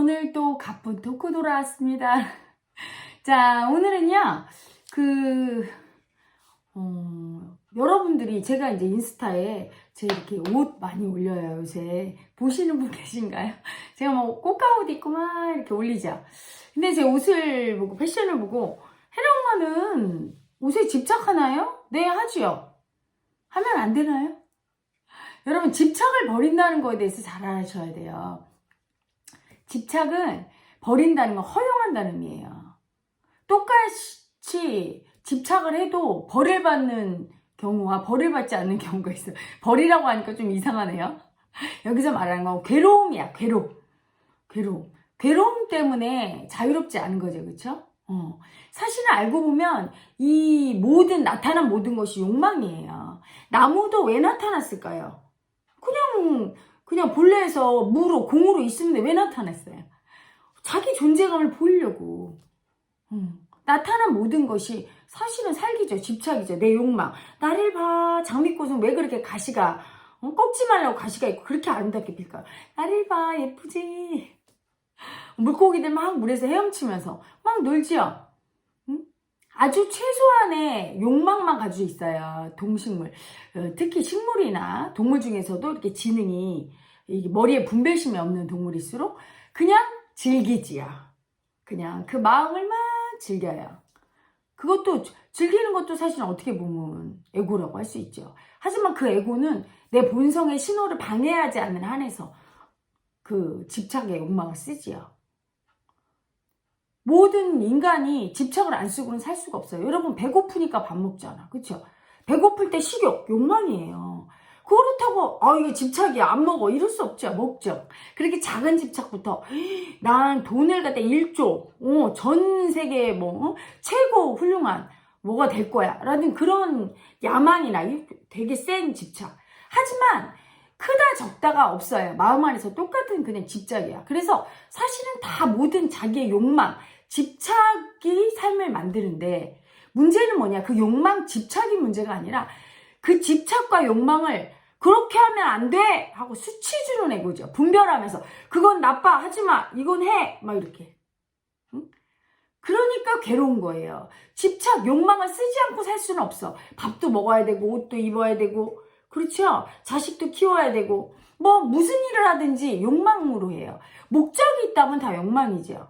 오늘 또 가쁜 토크 돌아왔습니다. 자, 오늘은요, 여러분들이 제가 이제 인스타에 제 이렇게 옷 많이 올려요, 요새. 보시는 분 계신가요? 제가 뭐 꽃가옷 입고 막 이렇게 올리죠. 근데 제 옷을 보고, 패션을 보고, 혜령 엄마는 옷에 집착하나요? 네, 하지요. 하면 안 되나요? 여러분, 집착을 버린다는 거에 대해서 잘 아셔야 돼요. 집착은 버린다는 건 허용한다는 의미예요. 똑같이 집착을 해도 벌을 받는 경우와 벌을 받지 않는 경우가 있어요. 벌이라고 하니까 좀 이상하네요. 여기서 말하는 건 괴로움이야. 괴로움 때문에 자유롭지 않은 거죠. 그렇죠? 사실은 알고 보면 이 나타난 모든 것이 욕망이에요. 나무도 왜 나타났을까요? 그냥 본래에서 공으로 있었는데 왜 나타났어요? 자기 존재감을 보이려고. 나타난 모든 것이 사실은 살기죠. 집착이죠. 내 욕망. 나를 봐. 장미꽃은 왜 그렇게 가시가 꺾지 말라고 가시가 있고 그렇게 아름답게 필까요? 나를 봐. 예쁘지? 물고기들 막 물에서 헤엄치면서 막 놀지요. 아주 최소한의 욕망만 가지고 있어요. 동식물. 특히 식물이나 동물 중에서도 이렇게 지능이 머리에 분별심이 없는 동물일수록 그냥 즐기지요. 그냥 그 마음을 막 즐겨요. 그것도 즐기는 것도 사실 어떻게 보면 에고라고 할 수 있죠. 하지만 그 에고는 내 본성의 신호를 방해하지 않는 한에서 그 집착의 욕망을 쓰지요. 모든 인간이 집착을 안 쓰고는 살 수가 없어요. 여러분 배고프니까 밥 먹잖아. 그렇죠? 배고플 때 식욕, 욕망이에요. 그렇다고 이게 집착이야 안 먹어 이럴 수 없죠. 먹죠. 그렇게 작은 집착부터 난 돈을 갖다 1조 전 세계 최고 훌륭한 뭐가 될 거야 라는 그런 야망이나 되게 센 집착. 하지만 크다 적다가 없어요. 마음 안에서 똑같은 그냥 집착이야. 그래서 사실은 다 모든 자기의 욕망, 집착이 삶을 만드는데 문제는 뭐냐? 그 욕망, 집착이 문제가 아니라 그 집착과 욕망을 그렇게 하면 안 돼! 하고 수치 주는 애고죠. 분별하면서 그건 나빠! 하지마! 이건 해! 막 이렇게. 그러니까 괴로운 거예요. 집착, 욕망을 쓰지 않고 살 수는 없어. 밥도 먹어야 되고 옷도 입어야 되고 그렇죠? 자식도 키워야 되고 무슨 일을 하든지 욕망으로 해요. 목적이 있다면 다 욕망이죠.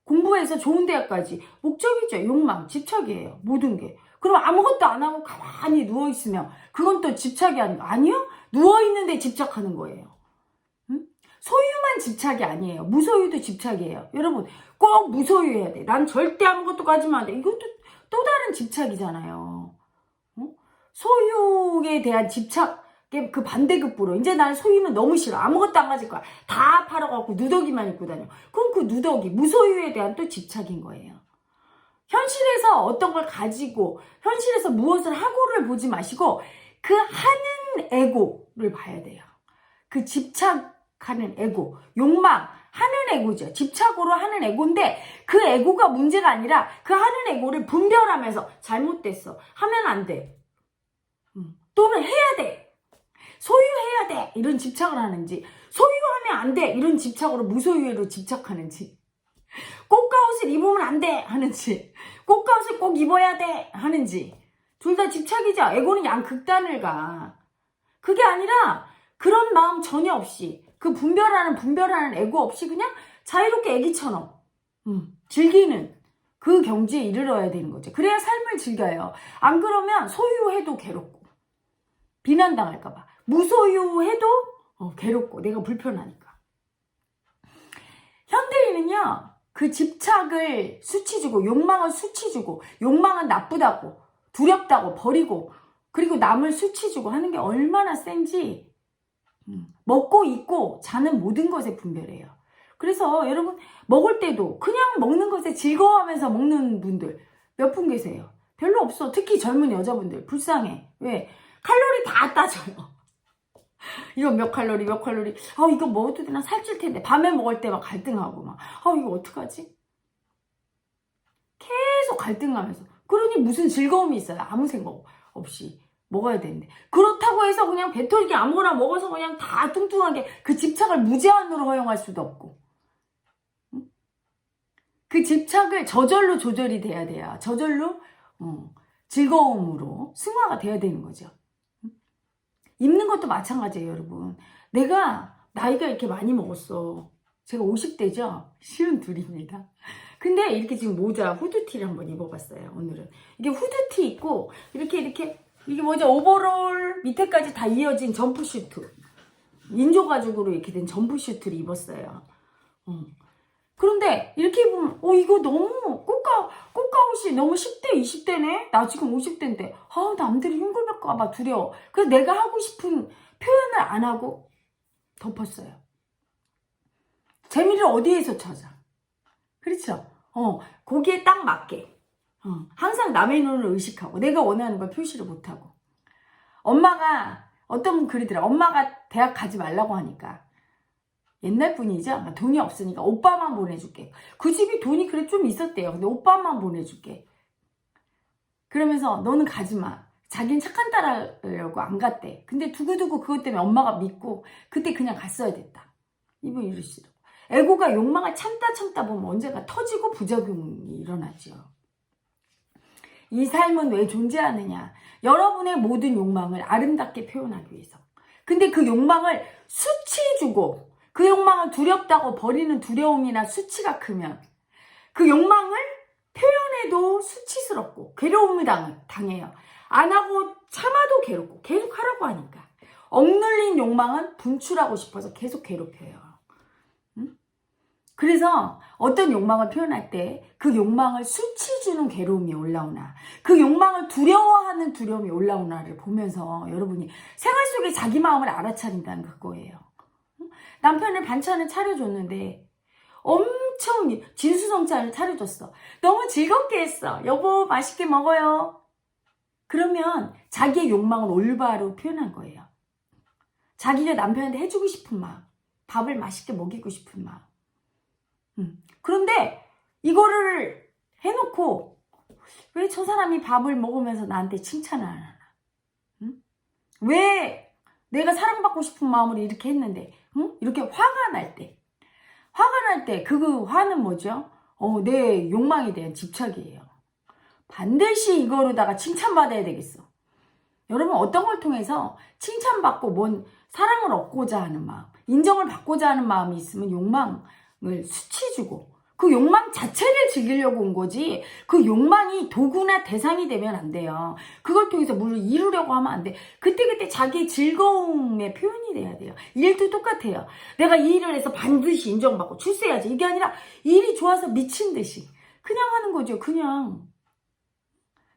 공부해서 좋은 대학까지 목적이죠. 욕망, 집착이에요. 모든 게. 그럼 아무것도 안 하고 가만히 누워있으면 그건 또 집착이 아니요? 누워있는데 집착하는 거예요. 소유만 집착이 아니에요. 무소유도 집착이에요. 여러분 꼭 무소유해야 돼. 난 절대 아무것도 가지면 안 돼. 이것도 또 다른 집착이잖아요. 소유에 대한 집착의 그 반대급부로 이제 난 소유는 너무 싫어. 아무것도 안 가질 거야. 다 팔아갖고 누더기만 입고 다녀. 그럼 그 누더기, 무소유에 대한 또 집착인 거예요. 현실에서 어떤 걸 가지고 현실에서 무엇을 하고를 보지 마시고 그 하는 에고를 봐야 돼요. 그 집착하는 에고, 욕망, 하는 에고죠. 집착으로 하는 에고인데 그 에고가 문제가 아니라 그 하는 에고를 분별하면서 잘못됐어. 하면 안 돼. 또는 해야 돼. 소유해야 돼. 이런 집착을 하는지 소유하면 안 돼. 이런 집착으로 무소유로 집착하는지 꽃가옷을 입으면 안 돼 하는지 꽃가옷을 꼭 입어야 돼 하는지 둘 다 집착이죠. 에고는 양극단을 가. 그게 아니라 그런 마음 전혀 없이 그 분별하는 에고 없이 그냥 자유롭게 애기처럼 즐기는 그 경지에 이르러야 되는 거죠. 그래야 삶을 즐겨요. 안 그러면 소유해도 괴롭고 비난당할까봐 무소유해도 괴롭고 내가 불편하니까. 현대인은요 그 집착을 수치주고 욕망을 수치주고 욕망은 나쁘다고 두렵다고 버리고 그리고 남을 수치주고 하는 게 얼마나 센지 먹고 입고 자는 모든 것에 분별해요. 그래서 여러분 먹을 때도 그냥 먹는 것에 즐거워하면서 먹는 분들 몇 분 계세요? 별로 없어. 특히 젊은 여자분들 불쌍해. 왜? 칼로리 다 따져요. 이거 몇 칼로리 이거 먹어도 되나 살찔 텐데 밤에 먹을 때 막 갈등하고 막 이거 어떡하지? 계속 갈등하면서 그러니 무슨 즐거움이 있어요? 아무 생각 없이 먹어야 되는데 그렇다고 해서 그냥 배터리게 아무거나 먹어서 그냥 다 뚱뚱하게 그 집착을 무제한으로 허용할 수도 없고 그 집착을 저절로 조절이 돼야 돼요. 저절로 즐거움으로 승화가 돼야 되는 거죠. 입는 것도 마찬가지예요, 여러분. 내가 나이가 이렇게 많이 먹었어. 제가 50대죠? 52입니다. 근데 이렇게 지금 모자, 후드티를 한번 입어봤어요, 오늘은. 이게 후드티 입고, 이게 뭐죠? 오버롤 밑에까지 다 이어진 점프슈트. 인조가죽으로 이렇게 된 점프슈트를 입었어요. 그런데 이렇게 입으면, 이거 너무 꽃가옷이 너무 10대, 20대네? 나 지금 50대인데, 남들이 흉물할까봐 두려워. 그래서 내가 하고 싶은 표현을 안 하고 덮었어요. 재미를 어디에서 찾아? 그렇죠? 거기에 딱 맞게. 항상 남의 눈을 의식하고, 내가 원하는 걸 표시를 못하고. 엄마가, 어떤 분 그러더라. 엄마가 대학 가지 말라고 하니까. 옛날 분이죠? 돈이 없으니까 오빠만 보내줄게. 그 집이 돈이 그래 좀 있었대요. 근데 오빠만 보내줄게. 그러면서 너는 가지 마. 자기는 착한 딸하려고 안 갔대. 근데 두고두고 그것 때문에 엄마가 믿고 그때 그냥 갔어야 됐다. 이분 이러시더라고. 에고가 욕망을 참다 보면 언젠가 터지고 부작용이 일어나죠. 이 삶은 왜 존재하느냐? 여러분의 모든 욕망을 아름답게 표현하기 위해서. 근데 그 욕망을 수치 주고 그 욕망을 두렵다고 버리는 두려움이나 수치가 크면 그 욕망을 표현해도 수치스럽고 괴로움을 당해요. 안 하고 참아도 괴롭고 계속 하라고 하니까. 억눌린 욕망은 분출하고 싶어서 계속 괴롭혀요. 그래서 어떤 욕망을 표현할 때 그 욕망을 수치 주는 괴로움이 올라오나 그 욕망을 두려워하는 두려움이 올라오나를 보면서 여러분이 생활 속에 자기 마음을 알아차린다는 그거예요. 남편을 반찬을 차려줬는데 엄청 진수성찬을 차려줬어. 너무 즐겁게 했어. 여보 맛있게 먹어요. 그러면 자기의 욕망을 올바로 표현한 거예요. 자기가 남편한테 해주고 싶은 마음, 밥을 맛있게 먹이고 싶은 마음. 그런데 이거를 해놓고 왜 저 사람이 밥을 먹으면서 나한테 칭찬을 안 하나? 왜 내가 사랑받고 싶은 마음으로 이렇게 했는데 이렇게 화가 날 때 그 화는 뭐죠? 내 욕망에 대한 집착이에요. 반드시 이거로다가 칭찬받아야 되겠어. 여러분 어떤 걸 통해서 칭찬받고 뭔 사랑을 얻고자 하는 마음, 인정을 받고자 하는 마음이 있으면 욕망을 수치 주고 그 욕망 자체를 즐기려고 온 거지 그 욕망이 도구나 대상이 되면 안 돼요. 그걸 통해서 뭘 이루려고 하면 안 돼. 그때그때 자기의 즐거움의 표현이 돼야 돼요. 일도 똑같아요. 내가 이 일을 해서 반드시 인정받고 출세해야지. 이게 아니라 일이 좋아서 미친 듯이 그냥 하는 거죠. 그냥.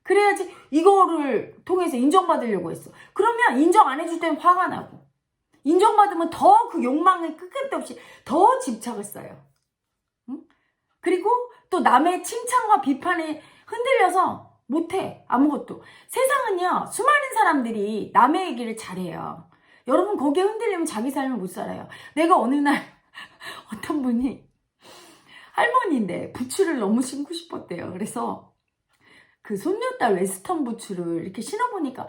그래야지 이거를 통해서 인정받으려고 했어. 그러면 인정 안 해줄 때는 화가 나고 인정받으면 더 그 욕망을 끝끝도 없이 더 집착을 써요. 그리고 또 남의 칭찬과 비판에 흔들려서 못해 아무것도. 세상은요 수많은 사람들이 남의 얘기를 잘해요. 여러분 거기에 흔들리면 자기 삶을 못 살아요. 내가 어느 날 어떤 분이 할머니인데 부츠를 너무 신고 싶었대요. 그래서 그 손녀딸 웨스턴 부츠를 이렇게 신어보니까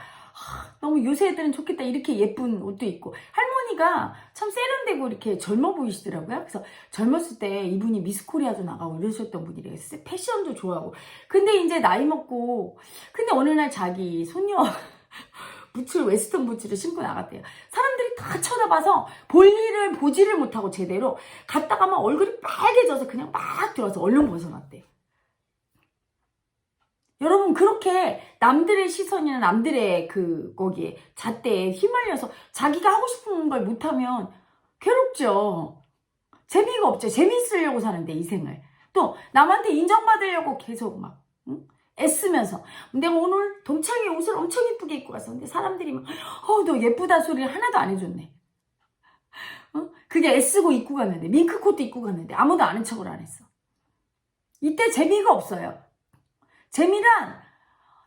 너무 요새 애들은 좋겠다. 이렇게 예쁜 옷도 있고 할머니가 참 세련되고 이렇게 젊어 보이시더라고요. 그래서 젊었을 때 이분이 미스 코리아도 나가고 이러셨던 분이래요. 패션도 좋아하고. 근데 이제 나이 먹고 근데 어느 날 자기 손녀 부츠를 웨스턴 부츠를 신고 나갔대요. 사람들이 다 쳐다봐서 볼일을 보지를 못하고 제대로 갔다가 막 얼굴이 빨개져서 그냥 막 들어와서 얼른 벗어났대요. 여러분 그렇게 남들의 시선이나 남들의 거기에 잣대에 휘말려서 자기가 하고 싶은 걸 못하면 괴롭죠. 재미가 없죠. 재미있으려고 사는데 이 생을. 또 남한테 인정받으려고 계속 막 애쓰면서 내가 오늘 동창회 옷을 엄청 예쁘게 입고 갔었는데 사람들이 막 너 예쁘다 소리를 하나도 안 해줬네. 그게 애쓰고 입고 갔는데 밍크코트 입고 갔는데 아무도 아는 척을 안 했어. 이때 재미가 없어요. 재미란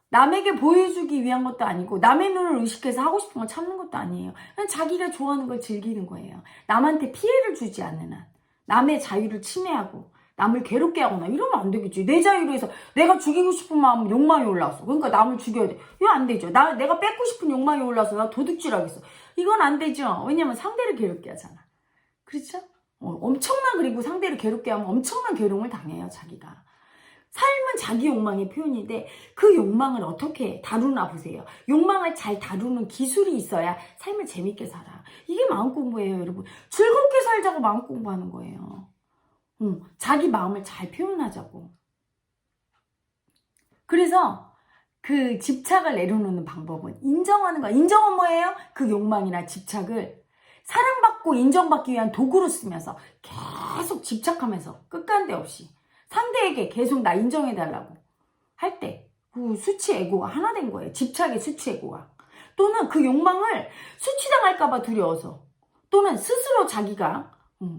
남에게 보여주기 위한 것도 아니고 남의 눈을 의식해서 하고 싶은 걸 참는 것도 아니에요. 그냥 자기가 좋아하는 걸 즐기는 거예요. 남한테 피해를 주지 않는 한. 남의 자유를 침해하고 남을 괴롭게 하거나 이러면 안 되겠지. 내 자유로 해서 내가 죽이고 싶은 마음 욕망이 올라왔어. 그러니까 남을 죽여야 돼. 이거 안 되죠. 내가 뺏고 싶은 욕망이 올라와서 나 도둑질하겠어. 이건 안 되죠. 왜냐면 상대를 괴롭게 하잖아. 그렇죠? 엄청난, 그리고 상대를 괴롭게 하면 엄청난 괴로움을 당해요, 자기가. 삶은 자기 욕망의 표현인데 그 욕망을 어떻게 다루나 보세요. 욕망을 잘 다루는 기술이 있어야 삶을 재밌게 살아. 이게 마음 공부예요, 여러분. 즐겁게 살자고 마음 공부하는 거예요. 자기 마음을 잘 표현하자고. 그래서 그 집착을 내려놓는 방법은 인정하는 거야. 인정은 뭐예요? 그 욕망이나 집착을 사랑받고 인정받기 위한 도구로 쓰면서 계속 집착하면서 끝간데 없이 상대에게 계속 나 인정해달라고 할 때 그 수치 에고가 하나 된 거예요. 집착의 수치 에고가. 또는 그 욕망을 수치당할까봐 두려워서, 또는 스스로 자기가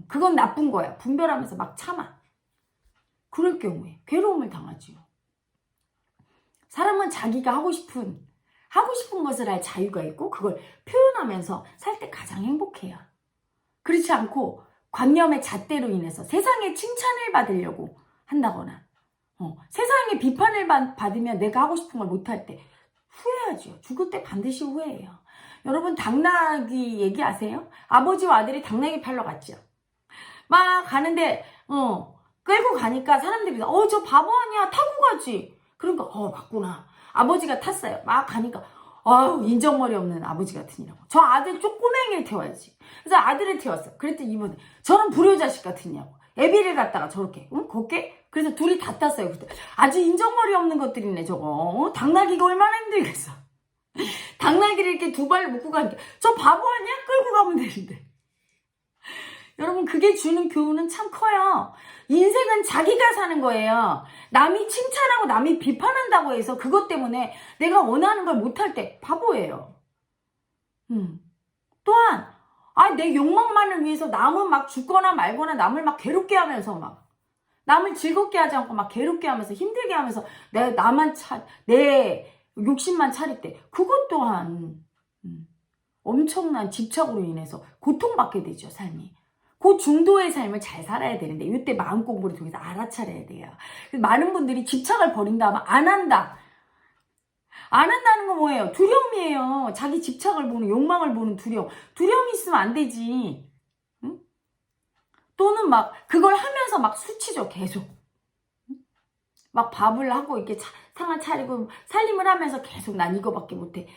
그건 나쁜 거야 분별하면서 막 참아. 그럴 경우에 괴로움을 당하지요. 사람은 자기가 하고 싶은 것을 할 자유가 있고 그걸 표현하면서 살 때 가장 행복해요. 그렇지 않고 관념의 잣대로 인해서 세상의 칭찬을 받으려고 한다거나 세상의 비판을 받으면 내가 하고 싶은 걸 못할 때 후회하죠. 죽을 때 반드시 후회해요. 여러분 당나귀 얘기 아세요? 아버지와 아들이 당나귀 팔러 갔죠. 막 가는데 끌고 가니까 사람들이 저 바보 아니야, 타고 가지. 그러니까 맞구나. 아버지가 탔어요. 막 가니까 인정머리 없는 아버지 같으니라고. 저 아들 쪼꼬맹이를 태워야지. 그래서 아들을 태웠어요. 그랬더니 이번에 저런 불효자식 같으냐고. 애비를 갖다가 저렇게 걷게? 그래서 둘이 다 탔어요. 그때 아주 인정머리 없는 것들이네 저거. 당나귀가 얼마나 힘들겠어. 당나귀를 이렇게 두 발로 묶고 가니까 저 바보 아니야? 끌고 가면 되는데. 여러분 그게 주는 교훈은 참 커요. 인생은 자기가 사는 거예요. 남이 칭찬하고 남이 비판한다고 해서 그것 때문에 내가 원하는 걸 못할 때 바보예요. 또한 내 욕망만을 위해서 남은 막 죽거나 말거나 남을 막 괴롭게 하면서 막 남을 즐겁게 하지 않고 막 괴롭게 하면서 힘들게 하면서 내 욕심만 차릴 때 그것 또한 엄청난 집착으로 인해서 고통받게 되죠, 삶이. 그 중도의 삶을 잘 살아야 되는데 이때 마음 공부를 통해서 알아차려야 돼요. 많은 분들이 집착을 버린다 하면 안 한다는 건 뭐예요? 두려움이에요. 자기 집착을 보는, 욕망을 보는 두려움. 두려움이 있으면 안 되지. 응? 또는 막 그걸 하면서 막 수치죠, 계속. 막 밥을 하고 이렇게 상을 차리고 살림을 하면서 계속 난 이거밖에 못해.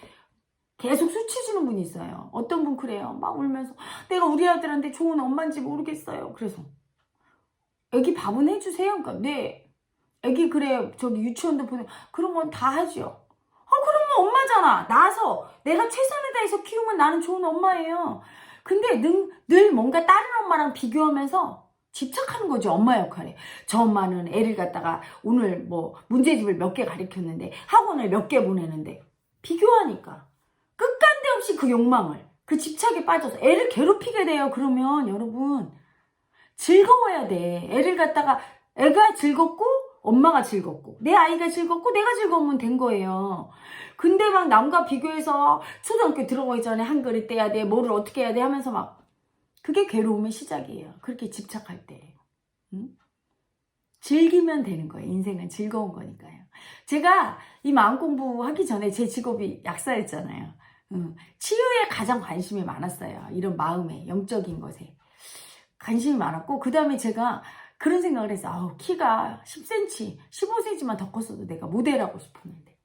계속 수치 주는 분이 있어요. 어떤 분 그래요. 막 울면서 내가 우리 아들한테 좋은 엄마인지 모르겠어요. 그래서 애기 밥은 해주세요. 그러니까 네. 애기 그래 저기 유치원도 보내. 그런 건 다 하죠. 그러면 엄마잖아. 낳아서 내가 최선을 다해서 키우면 나는 좋은 엄마예요. 근데 늘 뭔가 다른 엄마랑 비교하면서 집착하는 거죠. 엄마 역할에. 저 엄마는 애를 갖다가 오늘 뭐 문제집을 몇 개 가르쳤는데 학원을 몇 개 보내는데 비교하니까 끝간데 없이 그 욕망을, 그 집착에 빠져서 애를 괴롭히게 돼요. 그러면 여러분 즐거워야 돼. 애를 갖다가 애가 즐겁고 엄마가 즐겁고 내 아이가 즐겁고 내가 즐거우면 된 거예요. 근데 막 남과 비교해서 초등학교 들어가기 전에 한 그릇 떼야 돼, 뭐를 어떻게 해야 돼 하면서 막 그게 괴로움의 시작이에요. 그렇게 집착할 때. 즐기면 되는 거예요. 인생은 즐거운 거니까요. 제가 이 마음 공부하기 전에 제 직업이 약사였잖아요. 치유에 가장 관심이 많았어요. 이런 마음에, 영적인 것에 관심이 많았고, 그 다음에 제가 그런 생각을 했어요. 키가 10cm, 15cm만 더 컸어도 내가 모델하고 싶었는데.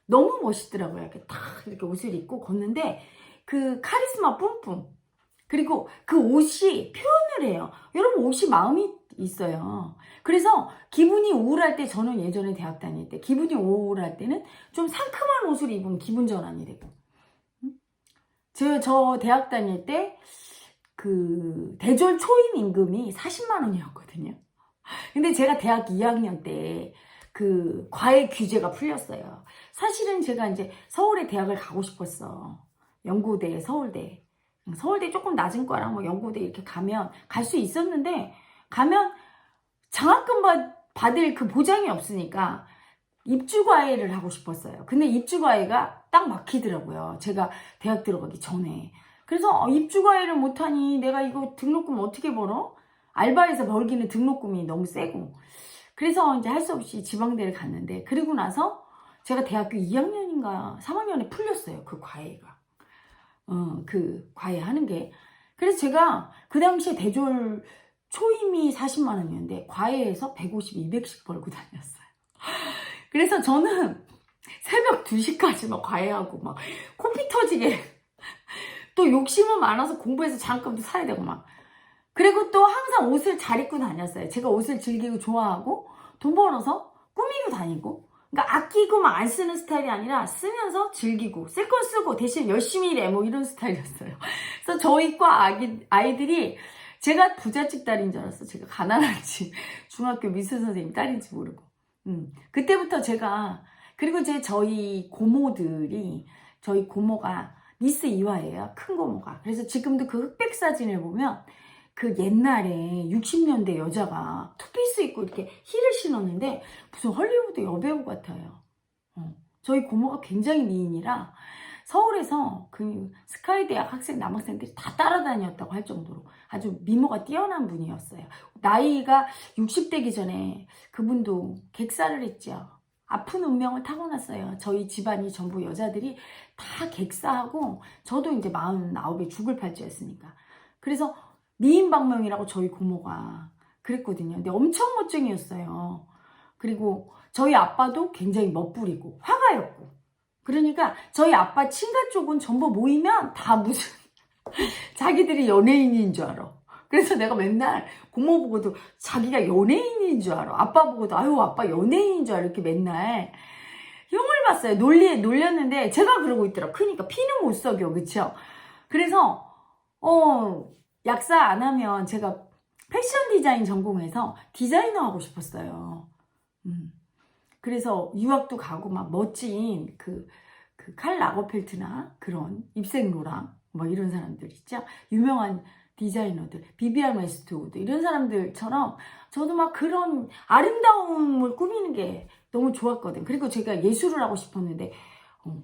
너무 멋있더라고요. 이렇게 딱 이렇게 옷을 입고 걷는데 그 카리스마 뿜뿜. 그리고 그 옷이 표현을 해요. 여러분 옷이 마음이 있어요. 그래서 기분이 우울할 때, 저는 예전에 대학 다닐 때 기분이 우울할 때는 좀 상큼한 옷을 입으면 기분 전환이 되고, 저 대학 다닐 때 그 대졸 초임 임금이 40만 원이었거든요. 근데 제가 대학 2학년 때 그 과외 규제가 풀렸어요. 사실은 제가 이제 서울에 대학을 가고 싶었어. 연구대, 서울대 조금 낮은 거랑 뭐 연구대 이렇게 가면 갈 수 있었는데, 가면 장학금 받을 그 보장이 없으니까 입주과외를 하고 싶었어요. 근데 입주과외가 딱 막히더라고요. 제가 대학 들어가기 전에. 그래서 입주과외를 못하니 내가 이거 등록금 어떻게 벌어? 알바에서 벌기는 등록금이 너무 세고. 그래서 이제 할 수 없이 지방대를 갔는데, 그리고 나서 제가 대학교 2학년인가 3학년에 풀렸어요. 그 과외가. 그 과외 하는 게. 그래서 제가 그 당시에 대졸 초임이 40만 원이었는데 과외에서 150, 200씩 벌고 다녔어요. 그래서 저는 새벽 2시까지 막 과외하고 막 코피 터지게 또 욕심은 많아서 공부해서 장학금도 사야 되고 막. 그리고 또 항상 옷을 잘 입고 다녔어요. 제가 옷을 즐기고 좋아하고 돈 벌어서 꾸미고 다니고. 그러니까 아끼고 막 안 쓰는 스타일이 아니라 쓰면서 즐기고 쓸 건 쓰고 대신 열심히 일해 뭐 이런 스타일이었어요. 그래서 저희 과 아이들이 제가 부잣집 딸인 줄 알았어. 제가 가난한지 중학교 미술 선생님 딸인지 모르고. 그때부터 제가 그리고 저희 고모들이 저희 고모가 미스 이화예요. 큰 고모가. 그래서 지금도 그 흑백 사진을 보면 그 옛날에 60년대 여자가 투피스 입고 이렇게 힐을 신었는데 무슨 헐리우드 여배우 같아요. 저희 고모가 굉장히 미인이라 서울에서 그 스카이대학 학생 남학생들이 다 따라다녔다고 할 정도로 아주 미모가 뛰어난 분이었어요. 나이가 60대기 전에 그분도 객사를 했죠. 아픈 운명을 타고났어요. 저희 집안이 전부 여자들이 다 객사하고 저도 이제 49에 죽을 팔자였으니까. 그래서 미인방명이라고 저희 고모가 그랬거든요. 근데 엄청 멋쟁이였어요. 그리고 저희 아빠도 굉장히 멋부리고 화가였고. 그러니까 저희 아빠 친가 쪽은 전부 모이면 다 무슨 자기들이 연예인인 줄 알아. 그래서 내가 맨날 고모 보고도 자기가 연예인인 줄 알아. 아빠 보고도 아유 아빠 연예인인 줄 알아. 이렇게 맨날 형을 봤어요. 놀렸는데 제가 그러고 있더라. 크니까 피는 못 속여. 그쵸? 그래서 약사 안 하면 제가 패션 디자인 전공해서 디자이너 하고 싶었어요. 그래서 유학도 가고 막 멋진 그 칼 라거펠트나 그런 입생 로랑 뭐 이런 사람들 있죠. 유명한 디자이너들, 비비안 웨스트우드 이런 사람들처럼 저도 막 그런 아름다움을 꾸미는 게 너무 좋았거든. 그리고 제가 예술을 하고 싶었는데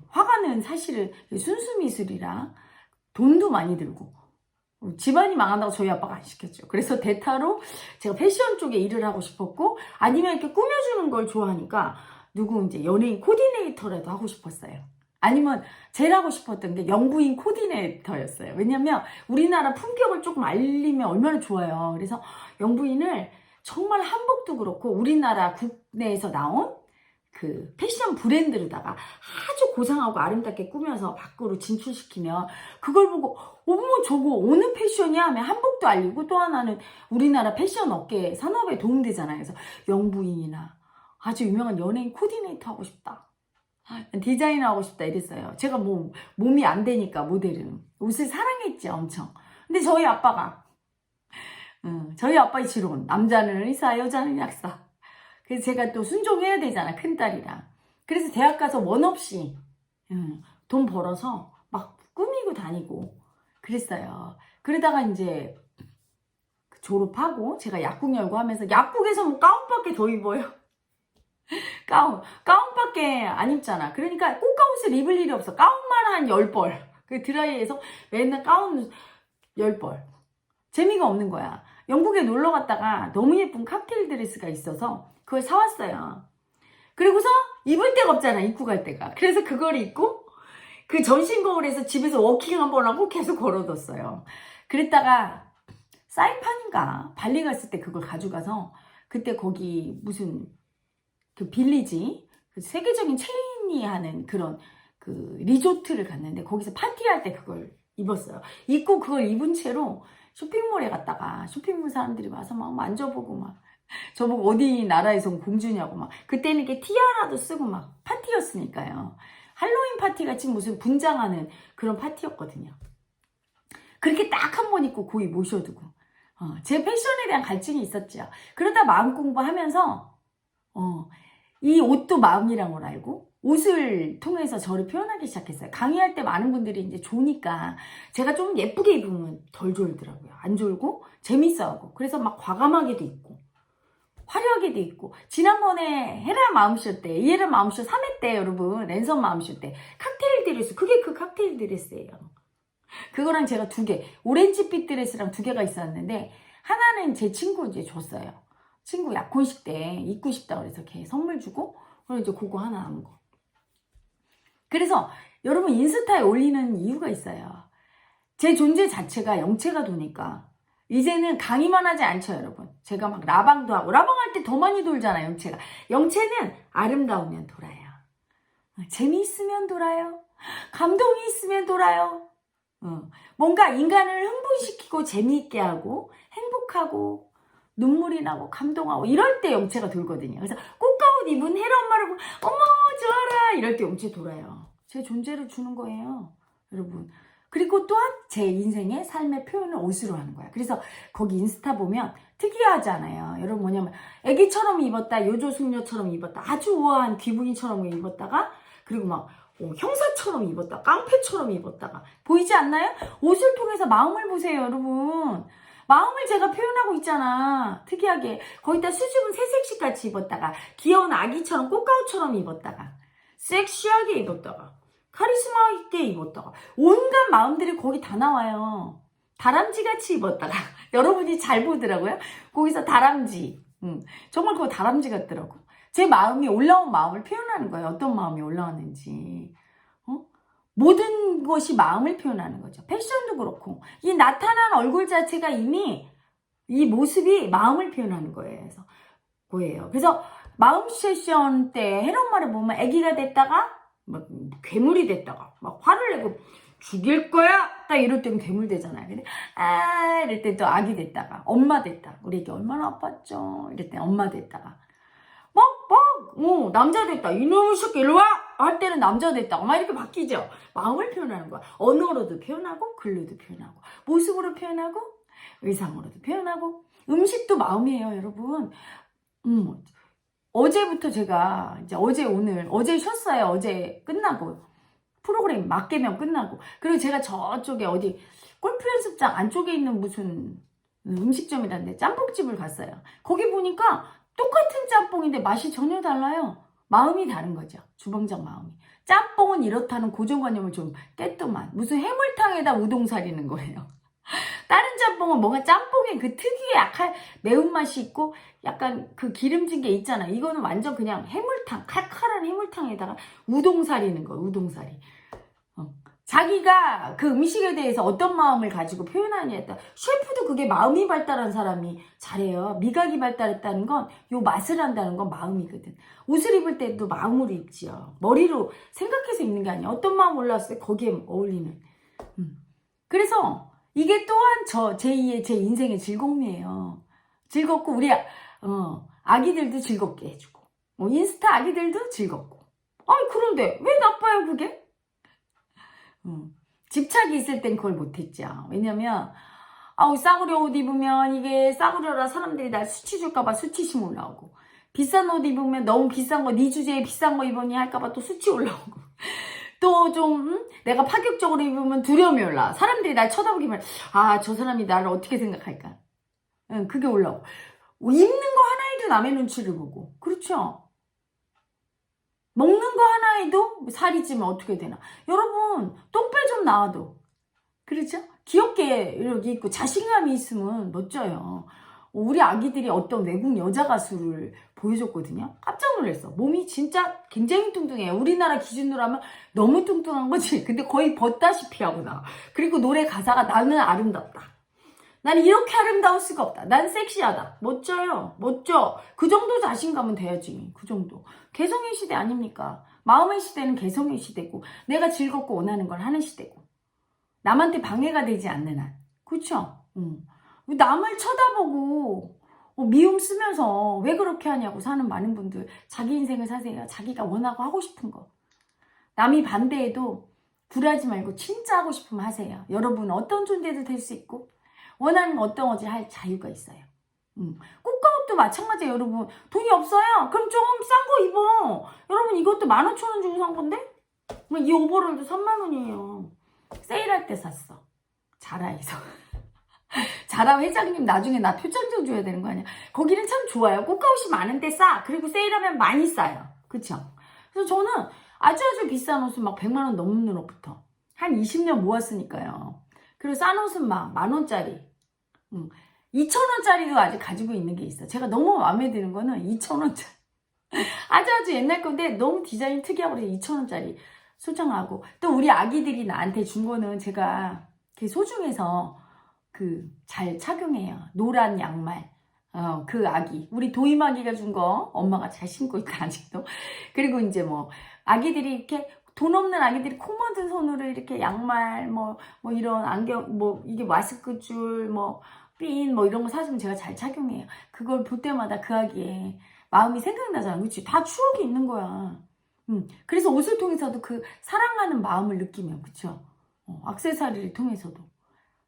화가는 사실은 순수 미술이라 돈도 많이 들고 집안이 망한다고 저희 아빠가 안 시켰죠. 그래서 대타로 제가 패션 쪽에 일을 하고 싶었고 아니면 이렇게 꾸며주는 걸 좋아하니까 누구 이제 연예인 코디네이터라도 하고 싶었어요. 아니면 제일 하고 싶었던 게 영부인 코디네이터였어요. 왜냐면 우리나라 품격을 조금 알리면 얼마나 좋아요. 그래서 영부인을 정말 한복도 그렇고 우리나라 국내에서 나온 그 패션 브랜드로다가 아주 고상하고 아름답게 꾸며서 밖으로 진출시키면 그걸 보고 어머 저거 어느 패션이야 하면 한복도 알리고 또 하나는 우리나라 패션 업계 산업에 도움되잖아요. 그래서 영부인이나 아주 유명한 연예인 코디네이터 하고 싶다. 디자이너 하고 싶다 이랬어요. 제가 몸이 안 되니까 모델은 옷을 사랑했지 엄청. 근데 저희 아빠가 저희 아빠의 지론 남자는 의사 여자는 약사. 그래서 제가 또 순종해야 되잖아 큰딸이라. 그래서 대학 가서 원 없이 돈 벌어서 막 꾸미고 다니고 그랬어요. 그러다가 이제 졸업하고 제가 약국 열고 하면서 약국에서 뭐 가운밖에 더 입어요. 가운밖에 안 입잖아. 그러니까 꽃가옷을 입을 일이 없어. 가운만 한 10벌. 그 드라이에서 맨날 가운 10벌. 재미가 없는 거야. 영국에 놀러 갔다가 너무 예쁜 칵테일 드레스가 있어서 그걸 사왔어요. 그리고서 입을 데가 없잖아. 입고 갈 데가. 그래서 그걸 입고 그 전신 거울에서 집에서 워킹 한번 하고 계속 걸어뒀어요. 그랬다가 사이판인가 발리 갔을 때 그걸 가져가서 그때 거기 무슨 그 빌리지 그 세계적인 체인이 하는 그런 그 리조트를 갔는데 거기서 파티할 때 그걸 입었어요. 입고 그걸 입은 채로 쇼핑몰에 갔다가 쇼핑몰 사람들이 와서 막 만져보고 막 저보고 어디 나라에서 온 공주냐고 막 그때는 이렇게 티아라도 쓰고 막 파티였으니까요. 할로윈 파티 같이 무슨 분장하는 그런 파티였거든요. 그렇게 딱 한 번 입고 고이 모셔두고 제 패션에 대한 갈증이 있었죠. 그러다 마음 공부하면서 이 옷도 마음이란 걸 알고 옷을 통해서 저를 표현하기 시작했어요. 강의할 때 많은 분들이 이제 좋으니까 제가 좀 예쁘게 입으면 덜 졸더라고요. 안 졸고 재밌어하고 그래서 막 과감하게도 입고 화려하게도 입고 지난번에 헤라 마음쇼 때 이헤라 마음쇼 3회 때 여러분 랜선 마음쇼 때 칵테일 드레스 그게 그 칵테일 드레스예요. 그거랑 제가 2개 오렌지빛 드레스랑 2개가 있었는데 하나는 제 친구 이제 줬어요. 친구 약혼식 때 입고 싶다 그래서 걔 선물 주고 그리고 이제 그거 하나 남은 거. 그래서 여러분 인스타에 올리는 이유가 있어요. 제 존재 자체가 영체가 도니까 이제는 강의만 하지 않죠, 여러분. 제가 막 라방도 하고, 라방할 때 더 많이 돌잖아요, 영체가. 영체는 아름다우면 돌아요. 재미있으면 돌아요. 감동이 있으면 돌아요. 뭔가 인간을 흥분시키고 재미있게 하고 행복하고 눈물이 나고 감동하고 이럴 때 영체가 돌거든요. 그래서 꽃가옷 입은 혜라 엄마를 보고 어머 좋아라 이럴 때 영체 돌아요. 제 존재를 주는 거예요, 여러분. 그리고 또한 제 인생의 삶의 표현을 옷으로 하는 거야. 그래서 거기 인스타 보면 특이하잖아요. 여러분 뭐냐면 애기처럼 입었다, 요조숙녀처럼 입었다, 아주 우아한 귀붕이처럼 입었다가 그리고 막 형사처럼 입었다, 깡패처럼 입었다가 보이지 않나요? 옷을 통해서 마음을 보세요, 여러분. 마음을 제가 표현하고 있잖아. 특이하게 거기다 수줍은 새색시 같이 입었다가 귀여운 아기처럼 꽃가루처럼 입었다가 섹시하게 입었다가 카리스마 있게 입었다가 온갖 마음들이 거기 다 나와요. 다람쥐같이 입었다가 여러분이 잘 보더라고요. 거기서 다람쥐 정말 그거 다람쥐 같더라고. 제 마음이 올라온 마음을 표현하는 거예요. 어떤 마음이 올라왔는지. 모든 것이 마음을 표현하는 거죠. 패션도 그렇고 이 나타난 얼굴 자체가 이미 이 모습이 마음을 표현하는 거예요. 그래서 마음 세션 때 혜라 엄마를 보면 아기가 됐다가 막 괴물이 됐다가 막 화를 내고 죽일 거야 딱 이럴 때는 괴물 되잖아요. 근데 이럴 때 또 아기 됐다가 엄마 됐다. 우리 애기 얼마나 아팠죠. 이럴 때 엄마 됐다가 남자 됐다. 이놈의 새끼 일로 와! 할 때는 남자 됐다. 막 이렇게 바뀌죠. 마음을 표현하는 거야. 언어로도 표현하고 글로도 표현하고 모습으로 표현하고 의상으로도 표현하고 음식도 마음이에요, 여러분. 어제부터 제가 이제 어제 쉬었어요. 어제 끝나고 프로그램 맞개면 끝나고 그리고 제가 저쪽에 어디 골프 연습장 안쪽에 있는 무슨 음식점이라는데 짬뽕집을 갔어요. 거기 보니까 똑같은 짬뽕인데 맛이 전혀 달라요. 마음이 다른 거죠. 주방장 마음이. 짬뽕은 이렇다는 고정관념을 좀 깼더만 무슨 해물탕에다 우동 사리는 거예요. 다른 짬뽕은 뭔가 짬뽕의 그 특유의 약간 매운맛이 있고 약간 그 기름진 게 있잖아. 이거는 완전 그냥 해물탕, 칼칼한 해물탕에다가 우동 사리는 거예요. 우동사리. 자기가 그 음식에 대해서 어떤 마음을 가지고 표현하느냐에 따라 셰프도 그게 마음이 발달한 사람이 잘해요. 미각이 발달했다는 건 요 맛을 한다는 건 마음이거든. 옷을 입을 때도 마음으로 입지요. 머리로 생각해서 입는 게 아니야. 어떤 마음 올라왔을 때 거기에 어울리는. 그래서 이게 또한 제2의 제 인생의 즐거움이에요. 즐겁고 우리 아기들도 즐겁게 해주고 인스타 아기들도 즐겁고. 그런데 왜 나빠요 그게? 집착이 있을 땐 그걸 못했죠. 왜냐면 싸구려 옷 입으면 이게 싸구려라 사람들이 날 수치 줄까봐 수치심 올라오고 비싼 옷 입으면 너무 비싼 거 네 주제에 비싼 거 입으니 할까봐 또 수치 올라오고 또 좀 내가 파격적으로 입으면 두려움이 올라. 사람들이 날 쳐다보기만 저 사람이 나를 어떻게 생각할까. 그게 올라오고 입는 거 하나에도 남의 눈치를 보고 그렇죠. 먹는 거 하나에도 살이 찌면 어떻게 되나. 여러분 똥배 좀 나와도 그렇죠? 귀엽게 이렇게 입고 자신감이 있으면 멋져요. 우리 아기들이 어떤 외국 여자 가수를 보여줬거든요. 깜짝 놀랐어. 몸이 진짜 굉장히 뚱뚱해요. 우리나라 기준으로 하면 너무 뚱뚱한 거지. 근데 거의 벗다시피 하고 나와. 그리고 노래 가사가 나는 아름답다. 난 이렇게 아름다울 수가 없다. 난 섹시하다. 멋져요. 멋져. 그 정도 자신감은 돼야지. 그 정도. 개성의 시대 아닙니까? 마음의 시대는 개성의 시대고 내가 즐겁고 원하는 걸 하는 시대고 남한테 방해가 되지 않는 한. 그렇죠? 남을 쳐다보고 미움 쓰면서 왜 그렇게 하냐고 사는 많은 분들 자기 인생을 사세요. 자기가 원하고 하고 싶은 거. 남이 반대해도 굴하지 말고 진짜 하고 싶으면 하세요. 여러분 어떤 존재도 될 수 있고 원하는 어떤 거지 할 자유가 있어요. 꽃가옷도 마찬가지예요. 여러분 돈이 없어요? 그럼 좀 싼 거 입어. 여러분 이것도 15,000원 주고 산 건데 이 오버롤도 30,000원이에요. 세일할 때 샀어. 자라에서. 자라 회장님 나중에 나 표창 좀 줘야 되는 거 아니야? 거기는 참 좋아요. 꽃가옷이 많은데 싸. 그리고 세일하면 많이 싸요. 그쵸? 그래서 저는 아주 비싼 옷은 막 100만 원 넘는 옷부터 한 20년 모았으니까요. 그리고 싼 옷은 막 10,000원짜리 2,000원짜리도 아직 가지고 있는 게 있어. 제가 너무 마음에 드는 거는 2,000원짜리 아주 옛날 건데 너무 디자인 특이하고 그래서 2,000원짜리 소장하고 또 우리 아기들이 나한테 준 거는 제가 소중해서 잘 착용해요. 노란 양말. 그 아기. 우리 도임 아기가 준 거 엄마가 잘 신고 있고 아직도. 그리고 이제 뭐 아기들이 이렇게 돈 없는 아기들이 코 묻은 손으로 이렇게 양말 뭐 이런 안경 뭐 이게 마스크 줄 뭐 핀 뭐 이런 거 사주면 제가 잘 착용해요. 그걸 볼 때마다 그 아기의 마음이 생각나잖아. 그치? 다 추억이 있는 거야. 그래서 옷을 통해서도 그 사랑하는 마음을 느끼면, 그쵸? 액세서리를 통해서도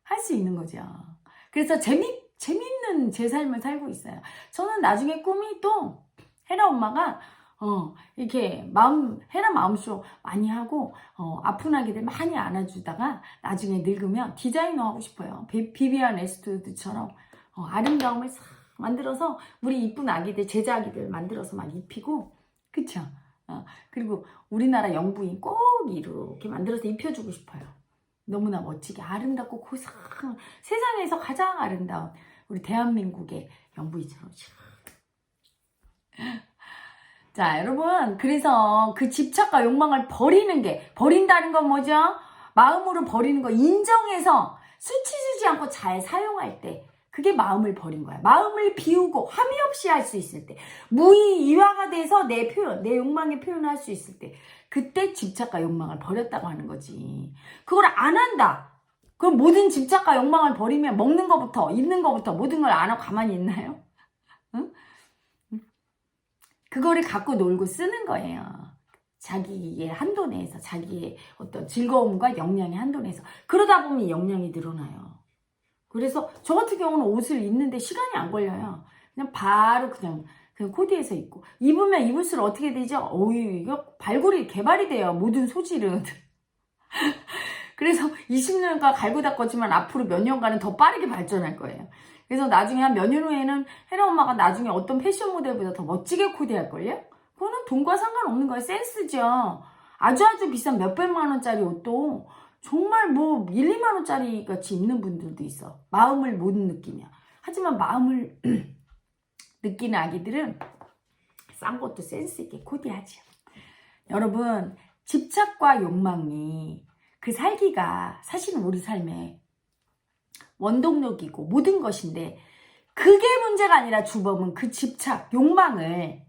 할 수 있는 거죠. 그래서 재밌는 제 삶을 살고 있어요. 저는 나중에 꿈이 또 헤라 엄마가 이렇게 헤라 마음쇼 많이 하고 아픈 아기들 많이 안아주다가 나중에 늙으면 디자이너 하고 싶어요. 비비안 웨스트우드처럼 아름다움을 싹 만들어서 우리 이쁜 아기들, 제자 아기들 만들어서 막 입히고, 그쵸? 그리고 우리나라 영부인 꼭 이렇게 만들어서 입혀주고 싶어요. 너무나 멋지게 아름답고 고상한 세상에서 가장 아름다운 우리 대한민국의 영부인처럼. 자, 여러분, 그래서 그 집착과 욕망을 버린다는 건 뭐죠? 마음으로 버리는 거, 인정해서 수치주지 않고 잘 사용할 때 그게 마음을 버린 거야. 마음을 비우고 함이 없이 할 수 있을 때, 무의이화가 돼서 내 욕망의 표현을 할 수 있을 때, 그때 집착과 욕망을 버렸다고 하는 거지. 그걸 안 한다. 그럼 모든 집착과 욕망을 버리면 먹는 거부터 입는 거부터 모든 걸 안 하고 가만히 있나요? 응? 그거를 갖고 놀고 쓰는 거예요. 자기의 한도 내에서, 자기의 어떤 즐거움과 역량의 한도 내에서. 그러다 보면 역량이 늘어나요. 그래서 저 같은 경우는 옷을 입는데 시간이 안 걸려요. 그냥 바로 그냥 코디해서 입고. 입으면 입을수록 어떻게 되죠? 이거 발골이 개발이 돼요. 모든 소질은. 그래서 20년간 갈고 닦았지만 앞으로 몇 년간은 더 빠르게 발전할 거예요. 그래서 나중에 한 몇 년 후에는 헤라 엄마가 나중에 어떤 패션 모델보다 더 멋지게 코디할걸요? 그거는 돈과 상관없는 거예요. 센스죠. 아주 비싼 몇백만 원짜리 옷도 정말 뭐 1, 2만 원짜리 같이 입는 분들도 있어. 마음을 못 느끼냐. 하지만 마음을 느끼는 아기들은 싼 것도 센스 있게 코디하죠. 여러분, 집착과 욕망이 그 살기가 사실은 우리 삶의 원동력이고 모든 것인데, 그게 문제가 아니라 주범은 그 집착, 욕망을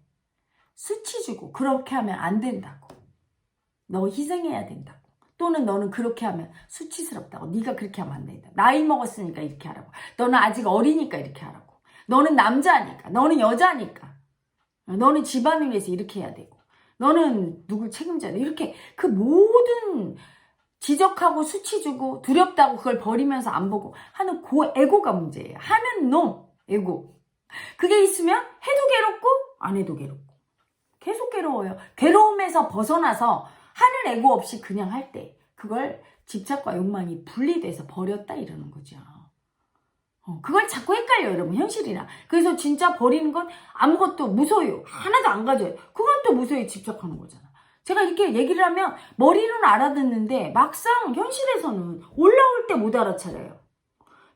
수치 주고 그렇게 하면 안 된다고. 너 희생해야 된다고. 또는 너는 그렇게 하면 수치스럽다고. 네가 그렇게 하면 안 된다. 나이 먹었으니까 이렇게 하라고. 너는 아직 어리니까 이렇게 하라고. 너는 남자니까. 너는 여자니까. 너는 집안을 위해서 이렇게 해야 되고. 너는 누굴 책임져야 돼. 이렇게 그 모든 지적하고 수치 주고 두렵다고 그걸 버리면서 안 보고 하는 그 에고가 문제예요. 하는 놈 에고. 그게 있으면 해도 괴롭고 안 해도 괴롭고 계속 괴로워요. 괴로움에서 벗어나서 하는 에고 없이 그냥 할 때 그걸 집착과 욕망이 분리돼서 버렸다 이러는 거죠. 그걸 자꾸 헷갈려요, 여러분. 현실이랑. 그래서 진짜 버리는 건 아무것도 무소유 하나도 안 가져요. 그건 또 무소유에 집착하는 거잖아. 제가 이렇게 얘기를 하면 머리로는 알아듣는데 막상 현실에서는 올라올 때 못 알아차려요.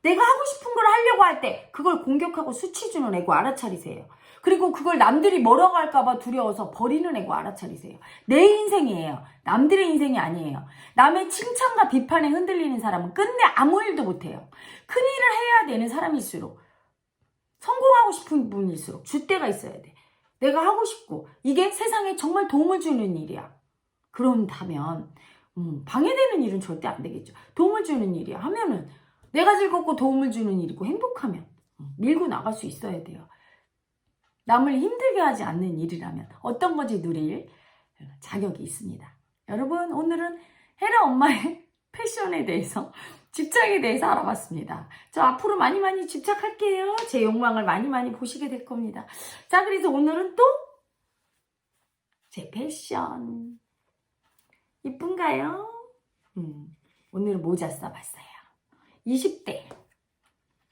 내가 하고 싶은 걸 하려고 할 때 그걸 공격하고 수치 주는 애고 알아차리세요. 그리고 그걸 남들이 뭐라고 할까봐 두려워서 버리는 애고 알아차리세요. 내 인생이에요. 남들의 인생이 아니에요. 남의 칭찬과 비판에 흔들리는 사람은 끝내 아무 일도 못해요. 큰일을 해야 되는 사람일수록, 성공하고 싶은 분일수록 줏대가 있어야 돼. 내가 하고 싶고 이게 세상에 정말 도움을 주는 일이야. 그런다면 방해되는 일은 절대 안 되겠죠. 도움을 주는 일이야 하면은 내가 즐겁고 도움을 주는 일이고 행복하면 밀고 나갈 수 있어야 돼요. 남을 힘들게 하지 않는 일이라면 어떤 건지 누릴 자격이 있습니다. 여러분, 오늘은 헤라 엄마의 패션에 대해서, 집착에 대해서 알아봤습니다. 저 앞으로 많이 집착할게요. 제 욕망을 많이 보시게 될 겁니다. 자, 그래서 오늘은 또 제 패션 이쁜가요? 오늘은 모자 써봤어요. 20대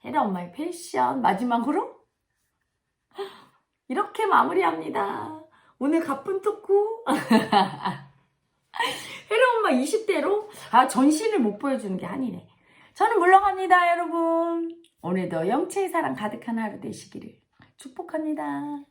헤라 엄마의 패션 마지막으로 이렇게 마무리합니다. 오늘 가쁜 토크 헤라 엄마 20대로 전신을 못 보여주는 게 아니네. 저는 물러갑니다, 여러분. 오늘도 영체의 사랑 가득한 하루 되시기를 축복합니다.